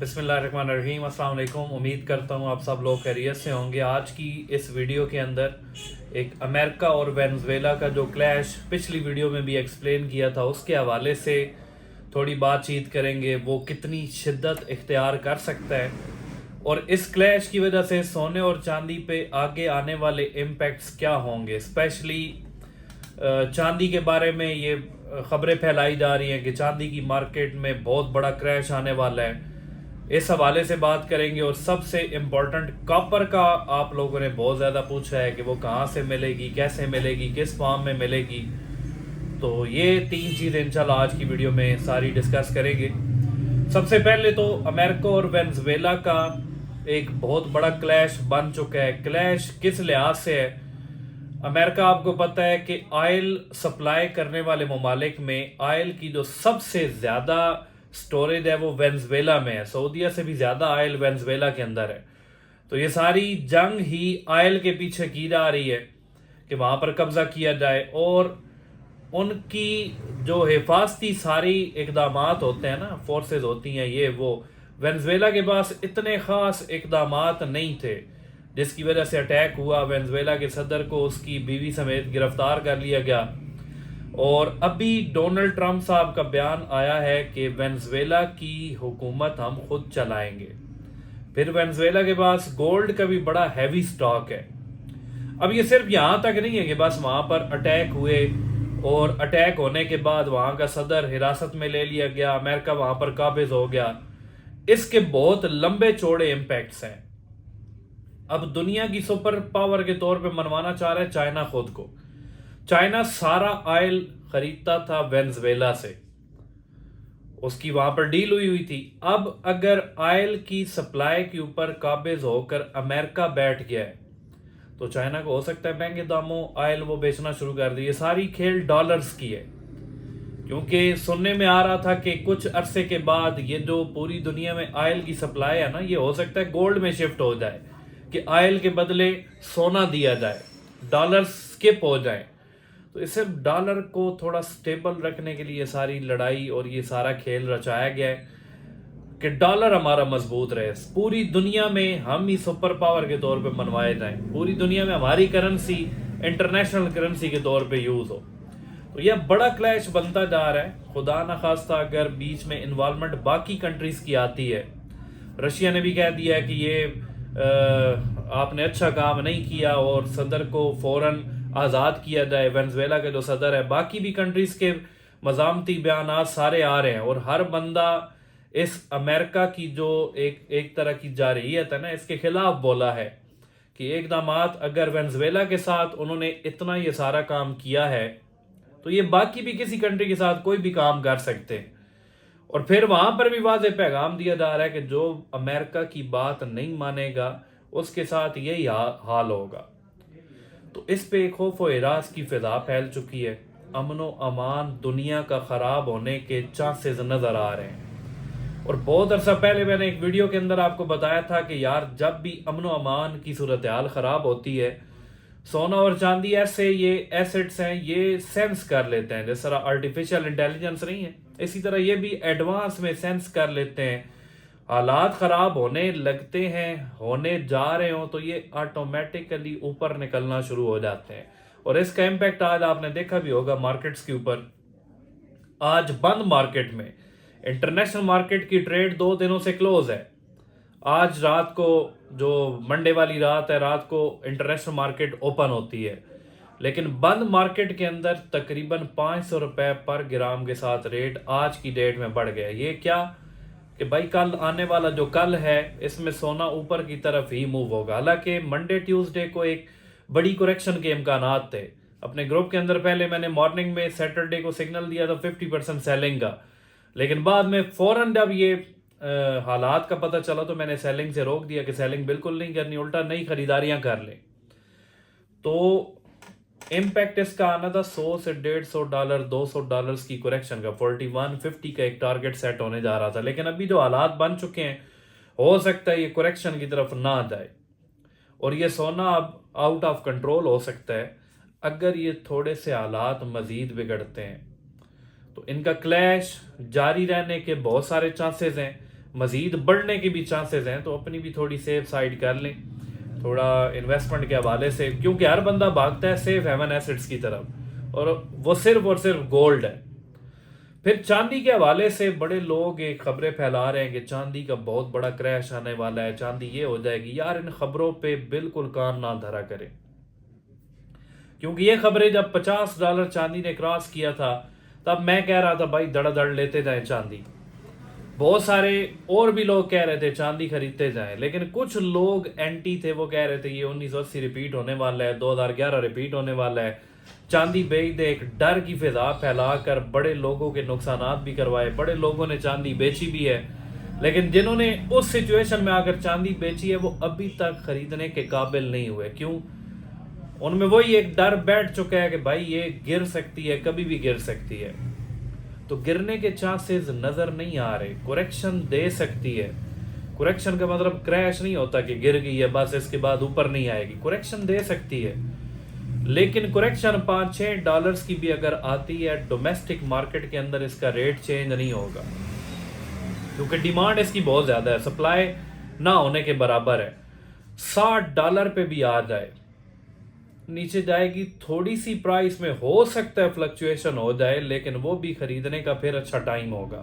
बिस्मिल्लाहिर्रहमानिर्रहीम, अस्सलाम वालेकुम। उम्मीद करता हूँ आप सब लोग खैरियत से होंगे। आज की इस वीडियो के अंदर एक अमेरिका और वेनेजुएला का जो क्लैश पिछली वीडियो में भी एक्सप्लेन किया था उसके हवाले से थोड़ी बातचीत करेंगे। वो कितनी शिद्दत इख्तियार कर सकता है और इस क्लैश की वजह से सोने और चांदी पे आगे आने वाले इम्पैक्ट्स क्या होंगे। स्पेशली चांदी के बारे में ये खबरें फैलाई जा रही हैं कि चांदी की मार्केट में बहुत बड़ा क्रैश आने वाला है। इस हवाले से बात करेंगे। और सबसे इम्पोर्टेंट, कॉपर का आप लोगों ने बहुत ज़्यादा पूछा है कि वो कहाँ से मिलेगी, कैसे मिलेगी, किस फॉर्म में मिलेगी। तो ये तीन चीज़ें इंशाल्लाह आज की वीडियो में सारी डिस्कस करेंगे। सबसे पहले तो अमेरिका और वेनेजुएला का एक बहुत बड़ा क्लैश बन चुका है। क्लैश किस लिहाज से है? अमेरिका, आपको पता है कि ऑयल सप्लाई करने वाले ममालिक में ऑयल की जो सबसे ज़्यादा स्टोरेज है वो वेनेजुएला में है। सऊदीया से भी ज़्यादा ऑयल वेनेजुएला के अंदर है। तो ये सारी जंग ही ऑयल के पीछे की जा रही है कि वहाँ पर कब्जा किया जाए। और उनकी जो हिफाजती सारी इकदाम होते हैं ना, फोर्सेज होती हैं ये वो, वेनेजुएला के पास इतने ख़ास इकदाम नहीं थे, जिसकी वजह से अटैक हुआ। वेनेजुएला के सदर को उसकी बीवी समेत गिरफ्तार कर लिया गया। और अभी डोनाल्ड ट्रंप साहब का बयान आया है कि वेनेजुएला की हुकूमत हम खुद चलाएंगे। फिर वेनेजुएला के पास गोल्ड का भी बड़ा हैवी स्टॉक है। अब ये सिर्फ यहां तक नहीं है कि बस वहां पर अटैक हुए और अटैक होने के बाद वहां का सदर हिरासत में ले लिया गया, अमेरिका वहां पर काबिज हो गया। इसके बहुत लंबे चौड़े इम्पैक्ट्स हैं। अब दुनिया की सुपर पावर के तौर पे मनवाना चाह रहा है चाइना खुद को। चाइना सारा ऑयल खरीदता था वेनेजुएला से, उसकी वहां पर डील हुई थी। अब अगर ऑयल की सप्लाई के ऊपर काबिज होकर अमेरिका बैठ गया है तो चाइना को हो सकता है महंगे दामों ऑयल वो बेचना शुरू कर दे। ये सारी खेल डॉलर्स की है, क्योंकि सुनने में आ रहा था कि कुछ अरसे के बाद ये जो पूरी दुनिया में ऑयल की सप्लाई है ना, ये हो सकता है गोल्ड में शिफ्ट हो जाए कि ऑयल के बदले सोना दिया जाए, डॉलर स्किप हो जाए। तो इस सिर्फ डॉलर को थोड़ा स्टेबल रखने के लिए सारी लड़ाई और ये सारा खेल रचाया गया है कि डॉलर हमारा मजबूत रहे, पूरी दुनिया में हम ही सुपर पावर के तौर पे मनवाए जाएं, पूरी दुनिया में हमारी करेंसी इंटरनेशनल करेंसी के तौर पे यूज हो। तो यह बड़ा क्लैश बनता जा रहा है। खुदा न खास्ता अगर बीच में इन्वॉल्वमेंट बाकी कंट्रीज की आती है, रशिया ने भी कह दिया है कि ये आपने अच्छा काम नहीं किया और सदर को फौरन आज़ाद किया जाए। वेनेजुएला के जो सदर है, बाकी भी कंट्रीज के मज़ामती बयान सारे आ रहे हैं और हर बंदा इस अमेरिका की जो एक तरह की जारहियत है ना, इसके खिलाफ बोला है कि इकदाम अगर वेनेजुएला के साथ उन्होंने इतना ये सारा काम किया है तो ये बाकी भी किसी कंट्री के साथ कोई भी काम कर सकते हैं। और फिर वहां पर भी वाज़ेह पैगाम दिया जा रहा है कि जो अमेरिका की बात नहीं मानेगा उसके साथ यही हाल होगा। तो इस पे खौफ व हिरास की फिजा फैल चुकी है। अमन व अमान दुनिया का खराब होने के चांसेस नजर आ रहे हैं। और बहुत अरसा पहले मैंने एक वीडियो के अंदर आपको बताया था कि यार, जब भी अमन व अमान की सूरत हाल खराब होती है, सोना और चांदी ऐसे ये एसेट्स हैं, ये सेंस कर लेते हैं। जिस तरह आर्टिफिशियल इंटेलिजेंस नहीं है, इसी तरह ये भी एडवांस में सेंस कर लेते हैं। हालात खराब होने लगते हैं, होने जा रहे हो तो ये ऑटोमेटिकली ऊपर निकलना शुरू हो जाते हैं। और इसका इम्पैक्ट आज आपने देखा भी होगा मार्केट्स के ऊपर। आज बंद मार्केट में इंटरनेशनल मार्केट की ट्रेड 2 दिनों से क्लोज है। आज रात को, जो मंडे वाली रात है, रात को इंटरनेशनल मार्केट ओपन होती है, लेकिन बंद मार्केट के अंदर तकरीबन 500 रुपए पर ग्राम के साथ रेट आज की डेट में बढ़ गया। ये क्या कि भाई कल आने वाला जो कल है इसमें सोना ऊपर की तरफ ही मूव होगा। हालांकि मंडे ट्यूसडे को एक बड़ी करेक्शन के इम्कानात थे। अपने ग्रुप के अंदर पहले मैंने मॉर्निंग में सैटरडे को सिग्नल दिया था 50% सेलिंग का, लेकिन बाद में फौरन जब ये हालात का पता चला तो मैंने सेलिंग से रोक दिया कि सेलिंग बिल्कुल नहीं करनी, उल्टा नई खरीदारियां कर ले। तो इम्पैक्ट इसका आना था 100 से $150 $200 की करेक्शन का। 4150 का एक टारगेट सेट होने जा रहा था, लेकिन अभी जो हालात बन चुके हैं, हो सकता है ये करेक्शन की तरफ ना जाए और ये सोना अब आउट ऑफ कंट्रोल हो सकता है अगर ये थोड़े से हालात मजीद बिगड़ते हैं। तो इनका क्लैश जारी रहने के बहुत सारे चांसेस हैं। मज़ीद बढ़ने के भी चांसेस हैं, तो अपनी भी थोड़ी सेफ साइड कर लें थोड़ा इन्वेस्टमेंट के हवाले से, क्योंकि हर बंदा भागता है सेफ हेवन एसेट्स की तरफ और वो सिर्फ और सिर्फ गोल्ड है। फिर चांदी के हवाले से बड़े लोग एक खबरें फैला रहे हैं कि चांदी का बहुत बड़ा क्रैश आने वाला है, चांदी ये हो जाएगी। यार इन खबरों पे बिल्कुल कान ना धरा करें, क्योंकि ये खबरें जब $50 चांदी ने क्रॉस किया था तब मैं कह रहा था भाई धड़ाधड़ लेते जाएं चांदी। बहुत सारे और भी लोग कह रहे थे चांदी खरीदते जाएं, लेकिन कुछ लोग एंटी थे, वो कह रहे थे ये 1980 रिपीट होने वाला है, 2011 रिपीट होने वाला है, चांदी बेच दे। एक डर की फिजा फैलाकर बड़े लोगों के नुकसानात भी करवाए, बड़े लोगों ने चांदी बेची भी है। लेकिन जिन्होंने उस सिचुएशन में आकर चांदी बेची है वो अभी तक खरीदने के काबिल नहीं हुए। क्यों? उनमें वही एक डर बैठ चुका है कि भाई ये गिर सकती है, कभी भी गिर सकती है। तो गिरने के चांसेस नजर नहीं आ रहे, करेक्शन दे सकती है। करेक्शन का मतलब क्रैश नहीं होता कि गिर गई है बस इसके बाद ऊपर नहीं आएगी, करेक्शन दे सकती है। लेकिन करेक्शन $5-6 की भी अगर आती है डोमेस्टिक मार्केट के अंदर इसका रेट चेंज नहीं होगा, क्योंकि डिमांड इसकी बहुत ज्यादा है, सप्लाई ना होने के बराबर है। $60 पे भी आ जाए नीचे जाएगी थोड़ी सी प्राइस में, हो सकता है फ्लक्चुएशन हो जाए, लेकिन वो भी खरीदने का फिर अच्छा टाइम होगा।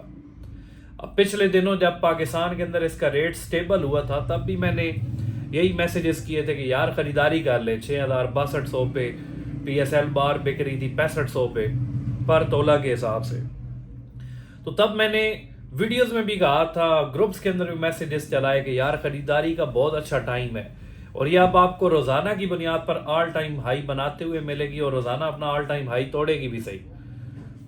अब पिछले दिनों जब पाकिस्तान के अंदर इसका रेट स्टेबल हुआ था तब भी मैंने यही मैसेजेस किए थे कि यार खरीदारी कर ले। 6,6200 पे PSL बार बिक रही थी 6500 पे पर तोला के हिसाब से। तो तब मैंने वीडियोस में भी कहा था, ग्रुप्स के अंदर भी मैसेजेस चलाए कि यार खरीदारी का बहुत अच्छा टाइम है, और ये अब आपको रोजाना की बुनियाद पर ऑल टाइम हाई बनाते हुए मिलेगी और रोजाना अपना ऑल टाइम हाई तोड़ेगी भी सही।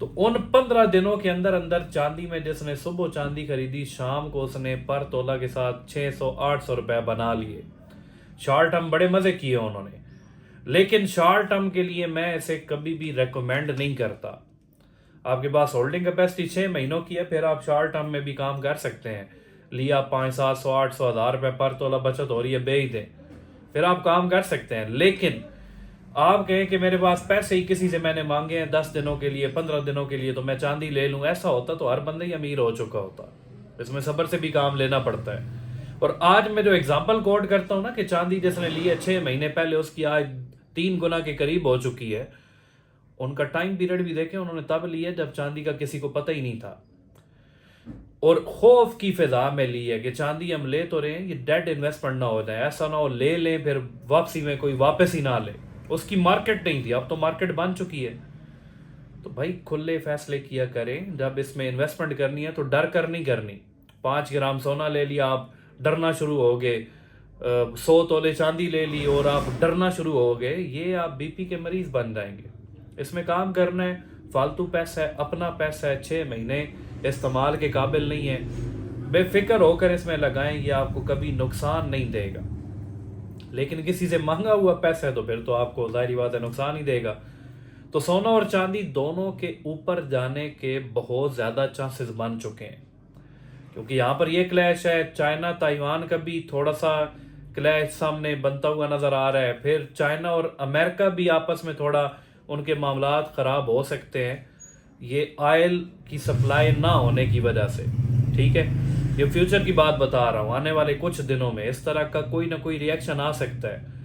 तो उन 15 दिनों के अंदर अंदर चांदी में जिसने सुबह चांदी खरीदी, शाम को उसने पर तोला के साथ 600-800 रुपए बना लिए। शॉर्ट टर्म बड़े मजे किए उन्होंने, लेकिन शॉर्ट टर्म के लिए मैं इसे कभी भी रेकमेंड नहीं करता। आपके पास होल्डिंग कैपेसिटी 6 महीनों की है, फिर आप शॉर्ट टर्म में भी काम कर सकते हैं। लिया 500-700-800 रुपए पर तोला बचत हो रही है, बेच दें, फिर आप काम कर सकते हैं। लेकिन आप कहें कि मेरे पास पैसे ही किसी से मैंने मांगे हैं 10 दिनों के लिए, 15 दिनों के लिए, तो मैं चांदी ले लूं, ऐसा होता तो हर बंदा ही अमीर हो चुका होता। इसमें सब्र से भी काम लेना पड़ता है। और आज मैं जो एग्जांपल कोट करता हूं ना कि चांदी जिसने ली है 6 महीने पहले, उसकी आज 3 गुना के करीब हो चुकी है। उनका टाइम पीरियड भी देखें, उन्होंने तब लिया जब चांदी का किसी को पता ही नहीं था, और खौफ की फिजा में ली है कि चांदी हम ले तो रहे हैं, ये डेड इन्वेस्टमेंट ना हो जाए, ऐसा ना हो ले लें फिर वापसी में कोई वापस ही ना ले। उसकी मार्केट नहीं थी, अब तो मार्केट बन चुकी है। तो भाई खुले फैसले किया करें, जब इसमें इन्वेस्टमेंट करनी है तो डर कर नहीं करनी। 5 ग्राम सोना ले लिया, आप डरना शुरू हो गए, 100 तोले चांदी ले ली और आप डरना शुरू हो गए, ये आप बीपी के मरीज बन जाएंगे। इसमें काम करना है, फालतू पैसा है, अपना पैसा है, 6 महीने इस्तेमाल के काबिल नहीं है, बेफिक्र होकर इसमें लगाएं, ये आपको कभी नुकसान नहीं देगा। लेकिन किसी से महंगा हुआ पैसा है तो फिर तो आपको जाहिर बात है नुकसान ही देगा। तो सोना और चांदी दोनों के ऊपर जाने के बहुत ज्यादा चांसेस बन चुके हैं, क्योंकि यहाँ पर ये क्लैश है। चाइना ताइवान का भी थोड़ा सा क्लैश सामने बनता हुआ नजर आ रहा है। फिर चाइना और अमेरिका भी आपस में थोड़ा उनके मामलात खराब हो सकते हैं, ये ऑयल की सप्लाई ना होने की वजह से। ठीक है, ये फ्यूचर की बात बता रहा हूं, आने वाले कुछ दिनों में इस तरह का कोई ना कोई रिएक्शन आ सकता है।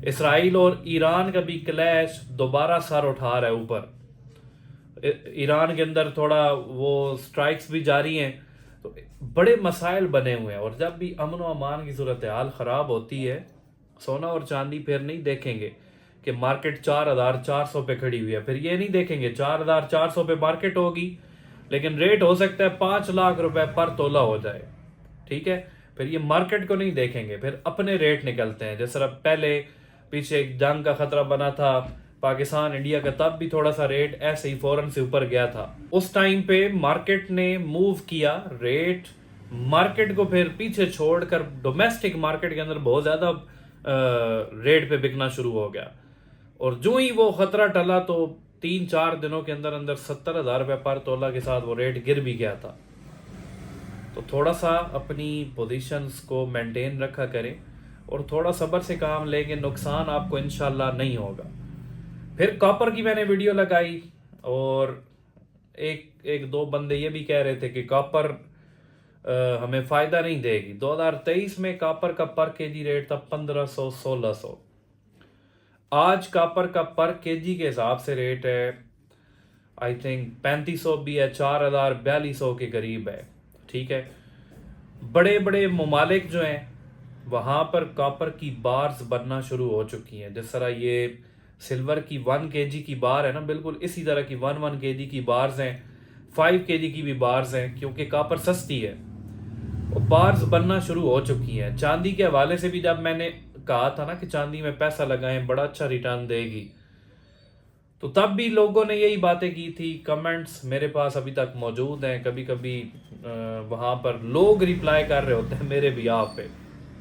इसराइल और ईरान का भी क्लैश दोबारा सर उठा रहा है ऊपर। ईरान के अंदर थोड़ा वो स्ट्राइक्स भी जारी हैं, तो बड़े मसाइल बने हुए हैं। और जब भी अमन व अमान की सूरत हाल खराब होती है, सोना और चांदी फिर नहीं देखेंगे कि मार्केट 4,400 पे खड़ी हुई है, फिर ये नहीं देखेंगे 4,400 पे मार्केट होगी लेकिन रेट हो सकता है 5 लाख रुपए पर तोला हो जाए। ठीक है, फिर ये मार्केट को नहीं देखेंगे, फिर अपने रेट निकलते हैं। जिस तरह पहले पीछे एक जंग का खतरा बना था पाकिस्तान इंडिया का, तब भी थोड़ा सा रेट ऐसे ही फौरन से ऊपर गया था। उस टाइम पे मार्केट ने मूव किया, रेट मार्केट को फिर पीछे छोड़कर डोमेस्टिक मार्केट के अंदर बहुत ज्यादा रेट पे बिकना शुरू हो गया। और जो ही वो खतरा टला तो 3-4 दिनों के अंदर अंदर 70,000 रुपए पर तोला के साथ वो रेट गिर भी गया था। तो थोड़ा सा अपनी पोजीशंस को मेंटेन रखा करें और थोड़ा सब्र से काम लेंगे, नुकसान आपको इंशाल्लाह नहीं होगा। फिर कॉपर की मैंने वीडियो लगाई और एक दो बंदे ये भी कह रहे थे कि कॉपर हमें फ़ायदा नहीं देगी। 2023 में कॉपर का पर केजी रेट था 1500-1600। आज कॉपर का पर केजी के हिसाब से रेट है आई थिंक 3500 भी है, 4000-4200 के करीब है। ठीक है, बड़े बड़े ममालिक जो हैं वहाँ पर कॉपर की बार्स बनना शुरू हो चुकी हैं। जिस तरह ये सिल्वर की 1 केजी की बार है ना, बिल्कुल इसी तरह की 1 केजी की बार्स हैं, 5 केजी की भी बार्स हैं, क्योंकि कॉपर सस्ती है। वो बार्स बनना शुरू हो चुकी हैं। चांदी के हवाले से भी जब मैंने कहा था ना कि चांदी में पैसा लगाएं, बड़ा अच्छा रिटर्न देगी, तो तब भी लोगों ने यही बातें की थी। कमेंट्स मेरे पास अभी तक मौजूद हैं। कभी कभी वहाँ पर लोग रिप्लाई कर रहे होते हैं मेरे बिहाफ पे,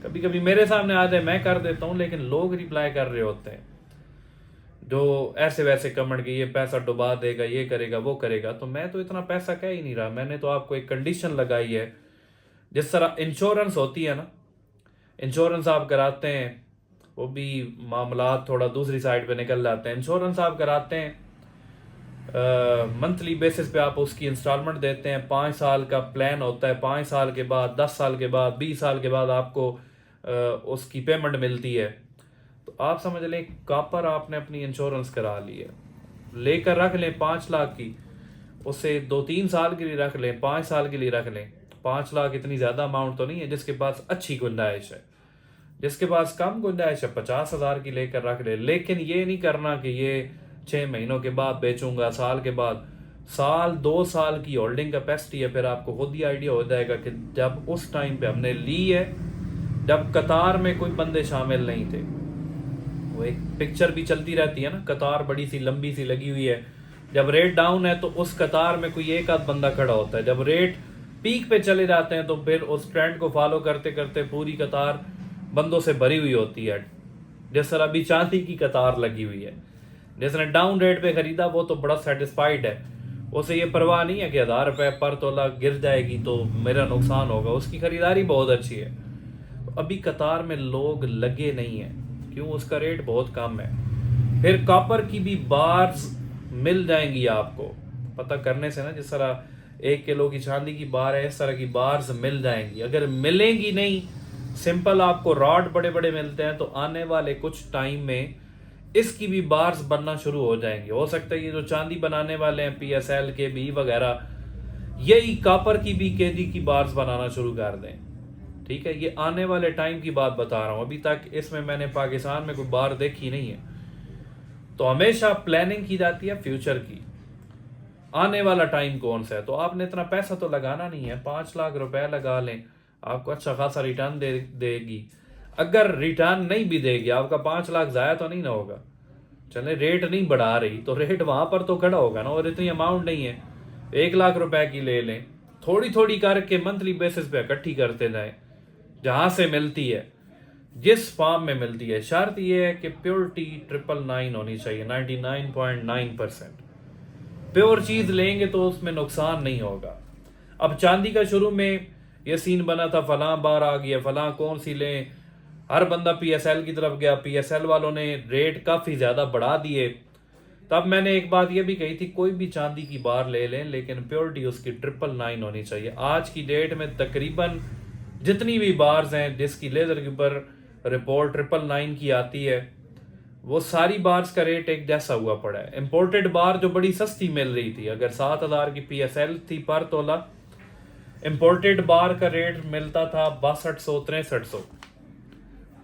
कभी कभी मेरे सामने आ जाए मैं कर देता हूँ, लेकिन लोग रिप्लाई कर रहे होते हैं जो ऐसे वैसे कमेंट कि ये पैसा डुबा देगा, ये करेगा, वो करेगा। तो मैं तो इतना पैसा कह ही नहीं रहा। मैंने तो आपको एक कंडीशन लगाई है। जिस तरह इंश्योरेंस होती है ना, इंश्योरेंस आप कराते हैं, वो भी मामला थोड़ा दूसरी साइड पे निकल जाते हैं। इंश्योरेंस आप कराते हैं, मंथली बेसिस पे आप उसकी इंस्टॉलमेंट देते हैं। 5 साल का प्लान होता है, 5 साल के बाद, 10 साल के बाद, 20 साल के बाद आपको उसकी पेमेंट मिलती है। तो आप समझ लें कॉपर आपने अपनी इंश्योरेंस करा ली है, लेकर रख लें 5 लाख की, उसे 2-3 साल के लिए रख लें, 5 साल के लिए रख लें। 5 लाख इतनी ज़्यादा अमाउंट तो नहीं है। जिसके पास अच्छी गुंजाइश है, जिसके पास कम गुंजाइश है, 50,000 की लेकर रख ले। लेकिन ये नहीं करना कि ये 6 महीनों के बाद बेचूंगा, साल के बाद। साल 2 साल की होल्डिंग कैपेसिटी है। फिर आपको खुद ही आइडिया हो जाएगा कि जब उस टाइम पे हमने ली है, जब कतार में कोई बंदे शामिल नहीं थे। वो एक पिक्चर भी चलती रहती है ना, कतार बड़ी सी लंबी सी लगी हुई है। जब रेट डाउन है तो उस कतार में कोई एक आध बंदा खड़ा होता है। जब रेट पीक पे चले जाते हैं तो फिर उस ट्रेंड को फॉलो करते करते पूरी कतार बंदों से भरी हुई होती है। जिस तरह अभी चांदी की कतार लगी हुई है। जिसने डाउन रेट पे खरीदा वो तो बड़ा सेटिस्फाइड है, उसे ये परवाह नहीं है कि 1000 रुपये पर तोला गिर जाएगी तो मेरा नुकसान होगा। उसकी खरीदारी बहुत अच्छी है। तो अभी कतार में लोग लगे नहीं है, क्यों? उसका रेट बहुत कम है। फिर कॉपर की भी बार्स मिल जाएंगी आपको पता करने से ना। जिस तरह 1 किलो की चांदी की बार है, इस तरह की बार्स मिल जाएंगी। अगर मिलेंगी नहीं, सिंपल आपको रॉड बड़े बड़े मिलते हैं, तो आने वाले कुछ टाइम में इसकी भी बार्स बनना शुरू हो जाएंगे। हो सकता है ये जो चांदी बनाने वाले हैं PSL के भी वगैरह, यही कॉपर की भी केजी की बार्स बनाना शुरू कर दें। ठीक है, ये आने वाले टाइम की बात बता रहा हूं। अभी तक इसमें मैंने पाकिस्तान में कोई बार देखी नहीं है। तो हमेशा प्लानिंग की जाती है फ्यूचर की, आने वाला टाइम कौन सा है। तो आपने इतना पैसा तो लगाना नहीं है, 5 लाख रुपए लगा लें, आपको अच्छा खासा रिटर्न देगी। अगर रिटर्न नहीं भी देगी, आपका 5 लाख जाया तो नहीं ना होगा। चले रेट नहीं बढ़ा रही तो रेट वहां पर तो खड़ा होगा ना। और इतनी अमाउंट नहीं है, 1 लाख रुपए की ले लें, थोड़ी थोड़ी करके मंथली बेसिस पे इकट्ठी करते जाएं। जहां से मिलती है, जिस फार्म में मिलती है, शर्त यह है कि प्योरिटी 999 होनी चाहिए, 99.9%। प्योर चीज लेंगे तो उसमें नुकसान नहीं होगा। अब चांदी का शुरू में ये सीन बना था, फलां बार आ गया, फलां कौन सी लें, हर बंदा PSL की तरफ गया। PSL वालों ने रेट काफी ज्यादा बढ़ा दिए। तब मैंने एक बात ये भी कही थी, कोई भी चांदी की बार ले लें लेकिन प्योरिटी उसकी 999 होनी चाहिए। आज की डेट में तकरीबन जितनी भी बार्स हैं जिसकी लेजर के ऊपर रिपोर्ट 999 की आती है, वो सारी बार्स का रेट एक जैसा हुआ पड़ा है। इंपोर्टेड बार जो बड़ी सस्ती मिल रही थी, अगर 7000 की PSL थी पर तोला, इंपोर्टेड बार का रेट मिलता था 6200-6300।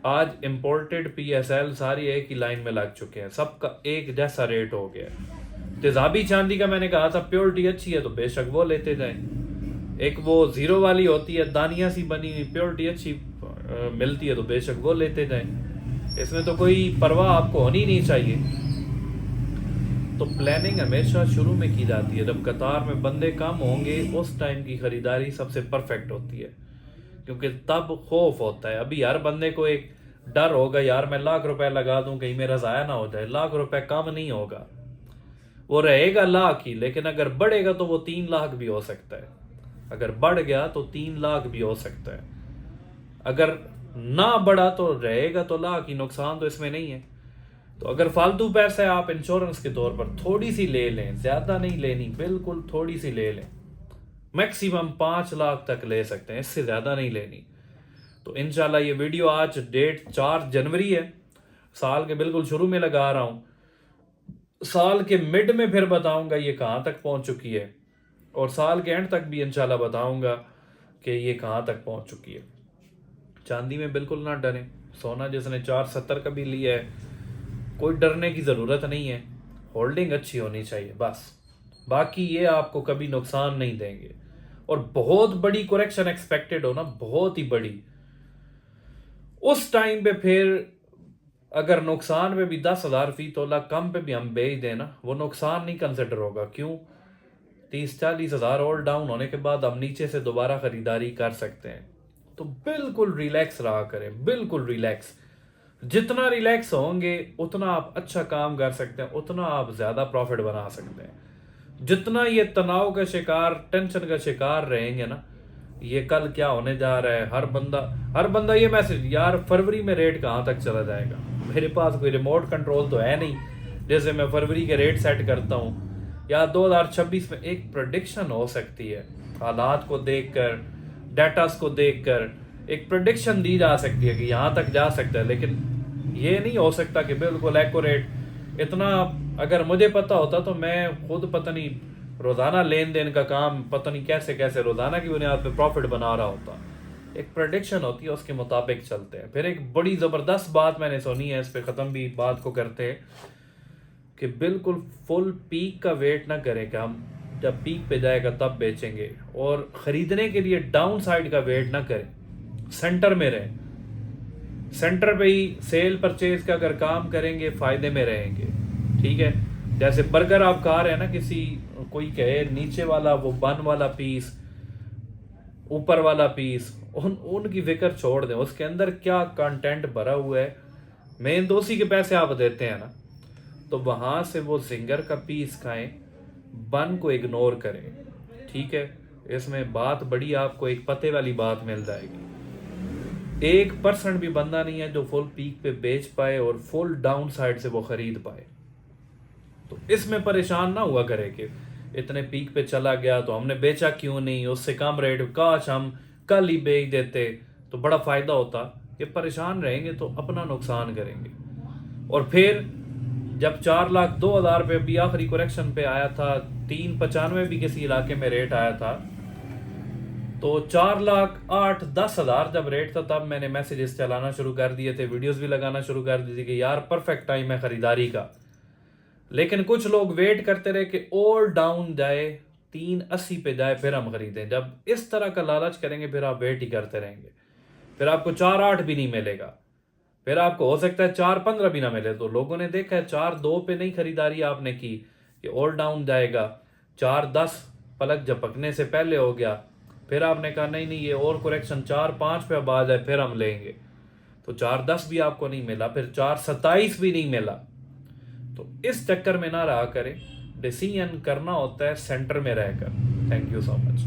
आज इंपोर्टेड PSL सारी एक ही लाइन में लग चुके हैं, सबका एक जैसा रेट हो गया। तेजाबी चांदी का मैंने कहा था प्योरिटी अच्छी है तो बेशक वो लेते जाएं। एक वो 0 वाली होती है, दानिया सी बनी हुई, प्योरिटी अच्छी मिलती है तो बेशक वो लेते जाएं। इसमें तो कोई परवाह आपको होनी नहीं चाहिए। तो प्लानिंग हमेशा शुरू में की जाती है, जब कतार में बंदे कम होंगे उस टाइम की खरीदारी सबसे परफेक्ट होती है, क्योंकि तब खौफ होता है। अभी हर बंदे को एक डर होगा, यार मैं लाख रुपए लगा दूं कहीं मेरा जाया ना हो जाए। लाख रुपए कम नहीं होगा, वो रहेगा लाख ही, लेकिन अगर बढ़ेगा तो वो 3 लाख भी हो सकता है। अगर बढ़ गया तो 3 लाख भी हो सकता है। अगर ना बढ़ा तो रहेगा तो लाख ही, नुकसान तो इसमें नहीं है। तो अगर फालतू पैसा आप इंश्योरेंस के तौर पर थोड़ी सी ले लें, ज्यादा नहीं लेनी, बिल्कुल थोड़ी सी ले लें, मैक्सिमम 5 लाख तक ले सकते हैं, इससे ज़्यादा नहीं लेनी। तो इंशाल्लाह ये वीडियो आज डेट 4 जनवरी है, साल के बिल्कुल शुरू में लगा रहा हूँ। साल के मिड में फिर बताऊंगा ये कहाँ तक पहुँच चुकी है, और साल के एंड तक भी इंशाल्लाह बताऊंगा कि ये कहाँ तक पहुँच चुकी है। चांदी में बिल्कुल ना डरें, सोना जिसने 470 का भी लिया है कोई डरने की ज़रूरत नहीं है, होल्डिंग अच्छी होनी चाहिए बस। बाकी ये आपको कभी नुकसान नहीं देंगे। और बहुत बड़ी करेक्शन एक्सपेक्टेड हो ना, बहुत ही बड़ी, उस टाइम पे फिर अगर नुकसान पे भी 10,000 फी तोला कम पे भी हम बेच दें ना, वो नुकसान नहीं कंसिडर होगा। क्यों? 30-40 हज़ार और डाउन होने के बाद हम नीचे से दोबारा खरीदारी कर सकते हैं। तो बिल्कुल रिलैक्स रहा करें, बिल्कुल रिलैक्स। जितना रिलैक्स होंगे उतना आप अच्छा काम कर सकते हैं, उतना आप ज़्यादा प्रॉफिट बना सकते हैं। जितना ये तनाव का शिकार, टेंशन का शिकार रहेंगे ना, ये कल क्या होने जा रहा है, हर बंदा ये मैसेज, यार फरवरी में रेट कहाँ तक चला जाएगा। मेरे पास कोई रिमोट कंट्रोल तो है नहीं जैसे मैं फरवरी के रेट सेट करता हूँ, या 2026 में एक प्रेडिक्शन हो सकती है। हालात को देखकर, डाटास को देखकर एक प्रेडिक्शन दी जा सकती है कि यहाँ तक जा सकता है, लेकिन ये नहीं हो सकता कि बिल्कुल एक्यूरेट। इतना अगर मुझे पता होता तो मैं खुद पता नहीं रोज़ाना लेन देन का काम पता नहीं कैसे कैसे रोज़ाना की बुनियाद पे प्रॉफिट बना रहा होता। एक प्रेडिक्शन होती है, उसके मुताबिक चलते हैं। फिर एक बड़ी ज़बरदस्त बात मैंने सुनी है, इस पे ख़त्म भी बात को करते हैं कि बिल्कुल फुल पीक का वेट ना करें कि हम जब पीक पे जाएगा तब बेचेंगे, और ख़रीदने के लिए डाउन साइड का वेट ना करें, सेंटर में रहें। सेंटर पे ही सेल परचेज का अगर काम करेंगे फ़ायदे में रहेंगे। ठीक है, जैसे बर्गर आप खा रहे हैं ना, किसी कोई कहे नीचे वाला वो बन वाला पीस, ऊपर वाला पीस, उनकी फिक्र छोड़ दें, उसके अंदर क्या कंटेंट भरा हुआ है, मेन तो उसी के पैसे आप देते हैं ना। तो वहां से वो जिंगर का पीस खाएं, बन को इग्नोर करें। ठीक है, इसमें बात बड़ी आपको एक पते वाली बात मिल जाएगी। 1% भी बंदा नहीं है जो फुल पीक पे बेच पाए और फुल डाउन साइड से वो खरीद पाए। तो इसमें परेशान ना हुआ करे कि इतने पीक पे चला गया तो हमने बेचा क्यों नहीं, उससे कम रेट, काश हम कल ही बेच देते तो बड़ा फायदा होता। ये परेशान रहेंगे तो अपना नुकसान करेंगे। और फिर जब 4,02,000 पे भी आखिरी करेक्शन पे आया था, 395 भी किसी इलाके में रेट आया था, तो 4,08,10,000 जब रेट था तब मैंने मैसेजेस चलाना शुरू कर दिए थे, वीडियोस भी लगाना शुरू कर दी थी कि यार परफेक्ट टाइम है खरीदारी का। लेकिन कुछ लोग वेट करते रहे कि और डाउन जाए, 380 पे जाए फिर हम खरीदें। जब इस तरह का लालच करेंगे फिर आप वेट ही करते रहेंगे, फिर आपको 4,8 भी नहीं मिलेगा, फिर आपको हो सकता है 4,15 भी ना मिले। तो लोगों ने देखा है 4,2 पे नहीं खरीदारी आपने की कि और डाउन जाएगा, 4,10 पलक झपकने से पहले हो गया, फिर आपने कहा नहीं नहीं ये और करेक्शन 4,5 पे अब आ जाए फिर हम लेंगे, तो 4,10 भी आपको नहीं मिला, फिर 4,27 भी नहीं मिला। तो इस चक्कर में ना रहा करें, डिसीजन करना होता है सेंटर में रहकर। Thank you so much.